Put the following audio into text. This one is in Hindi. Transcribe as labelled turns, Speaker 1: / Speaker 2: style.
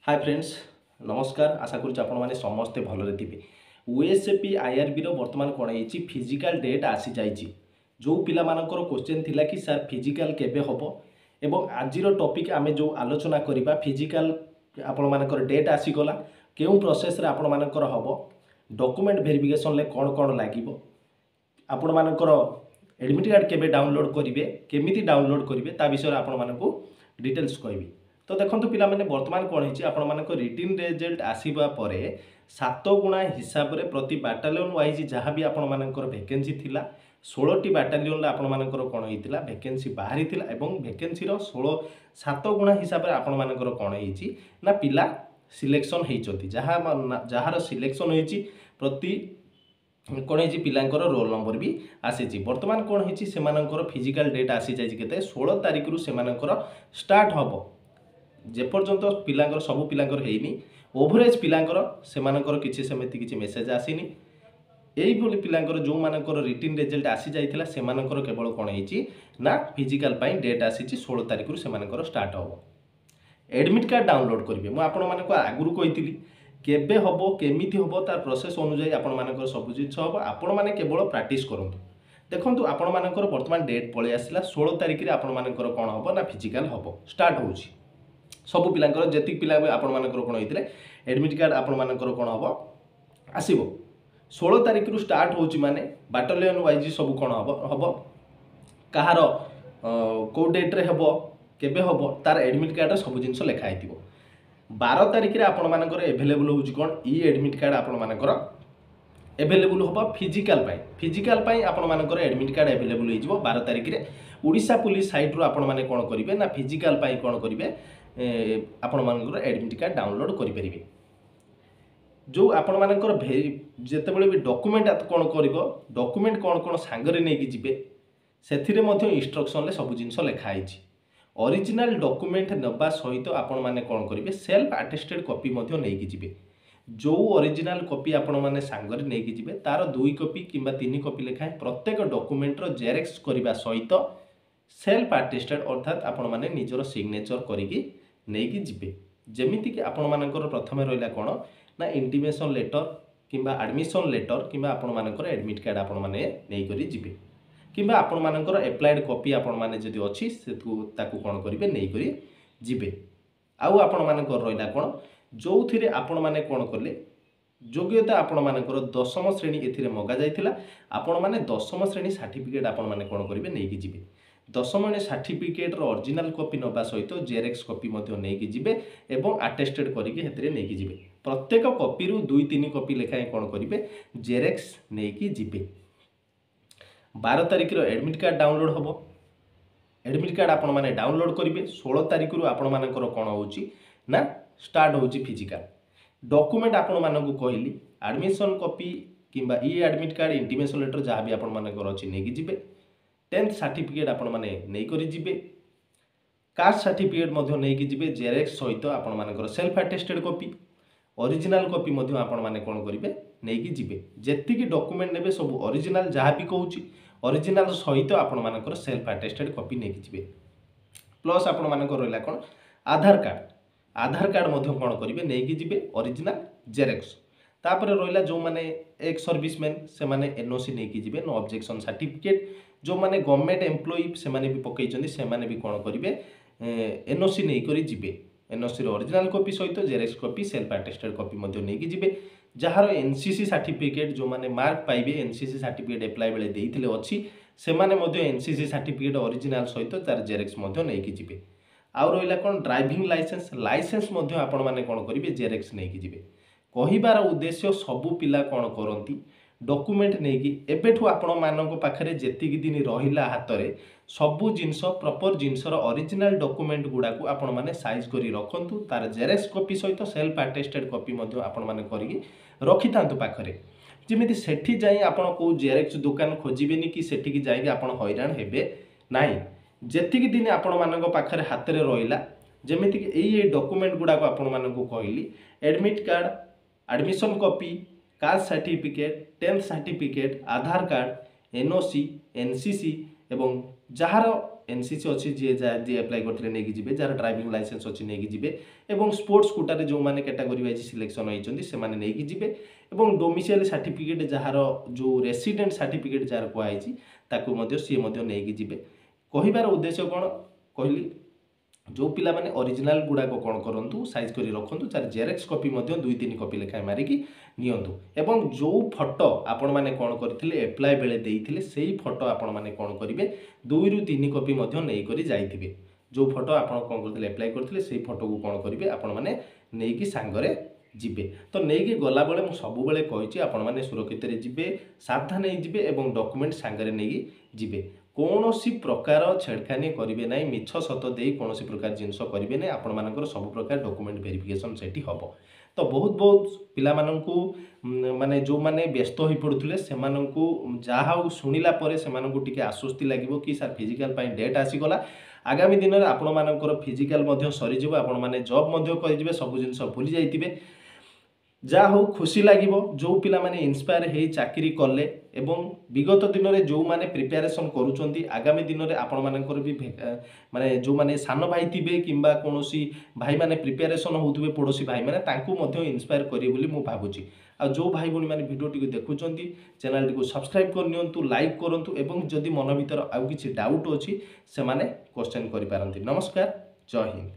Speaker 1: हाय फ्रेंड्स नमस्कार आशा करुच्च आपण मैंने समस्ते भलरे थे ओएसएपी आईआरबी बर्तमान कौन है फिजिकल डेट आसी जाइए जो पिला मानकर क्वेश्चन थिला कि सर फिजिकल केबे हबो एवं आज टॉपिक आमे जो आलोचना करिबा फिजिकल आपण मानकर डेट आसीगला केउ प्रोसेस रे आपण मानकर हबो डॉक्यूमेंट वेरिफिकेशन ले कौन कौन लागिबो आपण मानकर एडमिट कार्ड केबे डाउनलोड करिवे केमिति डाउनलोड करिवे ता विषय आपण मानकू डिटेल्स कहबी। तो देखो पिला माने वर्तमान कौन है आपण मानक रिटिन रिजल्ट आसीबा परे 7 गुणा हिसाब रे प्रति बाटालियन वाइज जहाँ भी आपण मानकर वैकेंसी थिला 16टी बाटालियन रे आपण मानकर कौन होइतिला वैकेंसी बाहरी थिला एवं वैकेंसी रो 7 गुणा हिसाब रे आपण मानकर कौन होइची ना पिला सिलेक्शन होइचोती जहाँ सिलेक्शन होइची प्रति कौन है पिलांकर रोल नंबर भी आसी वर्तमान कौन है सेमानकर फिजिकल डेट आसी जाइए केते 16 तारिख रु सेमानकर स्टार्ट हबो जेपर्यंत पिलांकर सबु पिलांकर हेइनी ओवरेज पिलांकर सेमानकर किछि सेमिति किछि मेसेज आसीनी एई बोली पिलांकर जो मानकर रिटिन रिजल्ट आसी जाइथिला सेमानकर केवल कोन हेइची ना फिजिकल पई डेट आसीची 16 तारिख रु सेमानकर स्टार्ट हबो। एडमिट कार्ड डाउनलोड करिवे मु आपण मानको आगुरु कहितिली केबे हबो केमिति हबो तार प्रोसेस अनुसार आपण मानकर सब जिंस हबो आपण माने केवल प्रैक्टिस करंतु। देखंतु आपण मानकर वर्तमान डेट पळे आसिला 16 तारिख रे आपण मानकर कोन हबो ना फिजिकल हबो स्टार्ट होउची सबु पिलांकर जेति पिला आपण मानकर कोन होइतिले एडमिट कार्ड आपण मानकर कोन हबो आसीबो 16 तारिख रु स्टार्ट होउची माने बाटालियन वाइज सब कोन हबो कहार को डेट रे हबो केबे हबो तार एडमिट कार्ड सब जिंस लेखा आइतिबो 12 तारिख रे आपण मानकर अवेलेबल होउची कोन ई एडमिट कार्ड आपण मानकर अवेलेबल हबो फिजिकल पाई आपण मानकर एडमिट कार्ड अवेलेबल हो जिवो 12 तारिख रे ओडिशा पुलिस साइट रु आपण माने कोन करिवे ना फिजिकल पाई कोन करिवे आपण मानकर एडमिट कार्ड डाउनलोड करि परिबे जो आपण मानकर जेते बेले भी डॉक्यूमेंट कोन करिवो डॉक्यूमेंट कोन कोन सांगरे नै कि जिवे सेथिरे मध्ये इंस्ट्रक्शन ले सब जिंस लेखा आइछि ओरिजिनल डॉक्यूमेंट नबा सहित आपण माने कोन करिवे सेल्फ अटेस्टेड कॉपी मध्ये नै कि जिवे जो ओरिजिनल कॉपी आपण माने सांगरे नै कि जिवे तार 2 कॉपी किंबा 3 कॉपी लेखा प्रत्येक डॉक्यूमेंट रो जेरेक्स करिबा सहित सेल्फ अटेस्टेड अर्थात आपण माने निजरो सिग्नेचर करिकि नहीं जिबे जेमिति कि आपण मानकर प्रथमे रहिला कोन ना इंटीमेशन लेटर किंबा एडमिशन लेटर किंबा आपण मानकर एडमिट कार्ड आपण माने नै करि जिबे किंबा आपण मानकर अप्लाइड कॉपी आपण माने जदि अछि सेतु ताकू कोन करिवे नै करि जिबे आउ आपण मानकर रहिला कोन जोथिरे आपण माने कोन करले योग्यता आपण मानकर 10म श्रेणी एथिरे मगा जाइथिला आपण माने 10म श्रेणी सर्टिफिकेट आपण माने कोन करिवे नै कि जिबे 10म सर्टिफिकेट रो ओरिजिनल कॉपी नबा सहित जेरेक्स कॉपी मध्ये नै कि जिबे एवं अटेस्टेड करिके हेतरे नै कि जिबे प्रत्येक कॉपी रु 2-3 कॉपी लेखाए कोन करिवे जेरेक्स नै कि जिबे 12 तारिख रो एडमिट कार्ड डाउनलोड हबो एडमिट कार्ड आपण माने डाउनलोड करिवे 16 तारिख रु आपण मानकर कोन होउची ना स्टार्ट होउची फिजिकल डॉक्यूमेंट आपण मानकू कहली एडमिशन कॉपी किंबा ई एडमिट कार्ड इंटीमेशन लेटर जहाँ भी आपण मानकर अछि नै कि जिबे 10th सर्टिफिकेट आपण माने नै करि जिबे कास्ट सर्टिफिकेट मध्ये नै कि जिबे जेरेक्स सहित आपण मानकर self attested copy original copy मध्ये आपण माने कोन करिवे नै कि जिबे जेति कि डॉक्यूमेंट नेबे सब ओरिजिनल जहाँ भी कहूची ओरिजिनल सहित आपण मानकर सेल्फ अटेस्टेड कॉपी नै कि जिबे प्लस आपण मानकर रहला कोन आधार कार्ड मध्ये कोन करिवे नै कि जिबे ओरिजिनल जेरेक्स तापर रहिला जो माने एक सर्विसमैन से माने एनओसी नै कि जिबे नो ऑब्जेक्शन सर्टिफिकेट जो माने गवर्नमेंट एम्प्लॉई से माने भी पकईचंदी से माने भी कोन करिवे एनओसी नै करि जिबे एनओसी रो ओरिजिनल कॉपी सहित xerox copy self attested copy मध्ये नै कि जिबे जहार एनसीसी सर्टिफिकेट जो माने मार्क पाइबे एनसीसी सर्टिफिकेट अप्लाई बेले देइथिले अछि से माने मध्ये एनसीसी सर्टिफिकेट ओरिजिनल सहित तार जेरेक्स मध्ये नै कि जिबे आउ रहिला कोन ड्राइविंग लाइसेंस मध्ये आपण माने कोन करिवे जेरेक्स नै कि जिबे कहिबार उद्देश्य सबु पिला कोन करंती डॉक्यूमेंट नै कि एबेठु आपण मानको पाखरे जेति कि दिन रहिला हातरे सबु जिंस प्रॉपर जिंसर ओरिजिनल डॉक्यूमेंट गुडा को आपण माने साइज करी रखंतु तार जेरेक्स कॉपी सहित सेल्फ अटेस्टेड कॉपी मध्ये आपण माने करी रखितांतु पाखरे जेमिति सेठी जाई आपण को जेरेक्स दुकान खोजिबेनी कि सेठी कि जाई आपण हैरान हेबे नाही जेति कि दिन आपण मानको पाखरे हातरे रहिला जेमिति कि एई डॉक्यूमेंट गुडा को आपण मानको कहली admit card admission copy caste certificate 10th certificate Aadhaar card NOC NCC एवं जहार एनसीसी अच्छी जी जी एप्लाई करते नहीं जी जार ड्राइविंग लाइसेंस अच्छी नहीं जी एवं स्पोर्ट्स कोटा जो मैंने कैटेगरी वाइज सिलेक्शन होती से नहीं जी डोमिसाइल सर्टिफिकेट जार जो रेसिडेंट सर्टिफिकेट जार कहुई सी नहीं जी कहबार उद्देश्य कौन कहली जो पिला माने ओरिजिनल गुड़ाक कौन करूँ साइज कर रखुँ तार जेरेक्स कॉपी 2-3 कॉपी लेखाएं मारिकी नियंतु एवं जो फोटो आपण मैंने कौन करते एप्लाय बेले देइथिले सेही फोटो आपण मैंने कौन करेंगे 2-3 कॉपी नहीं जाइथिबे जो फोटो आपण कौन करते एप्लाय करते से फोटो को कौन करेंगे आपण मैंने नहीं सांगरे जीवे तो नहीं गला बेले मुझे सबुबले कही आपण मैंने सुरक्षित जीवे सावधान जी और डॉक्यूमेंट सांगरे नहीं जीवे कौन सी प्रकार छेड़खानी करेंगे ना मिछ सत दे कौन प्रकार जिनस करेंगे ना आपण मानकर सब प्रकार डॉक्यूमेंट वेरिफिकेशन सेठी हम तो बहुत बहुत पिला माननकु माने जो माने व्यस्त हो पड़ुथिले सेमाननकु जहा शुणिला परे सेमाननकु टिके आश्वस्ति लागिवो कि सर फिजिकल पाई डेट आसीगला आगामी दिन में आपण मानकर फिजिकल मध्य सरीजिवो आपण माने जॉब मध्य करिजिवे सब जिनस भूली जाइतिबे जहा हो खुशी लगे जो पिला माने इंस्पायर हो चाकरी कले एवं विगत दिन में जो माने प्रिपेरेसन करुँच आगामी दिन में आपण मानकर भी माने जो माने सान भाई थे कि कौन भाई माने प्रिपेरेसन होउथुबे पड़ोसी भाई माने तांकु मध्य इंस्पायर करिए बोली मु भाबुची आ जो भाई भौणी माने वीडियो टी देखुंत चैनल टी सब्सक्राइब करनियंतु लाइक करंतु एवं जदि मन भीतर आउ किछि डाउट अछि से माने क्वेश्चन करि पारंती। नमस्कार, जय हिंद।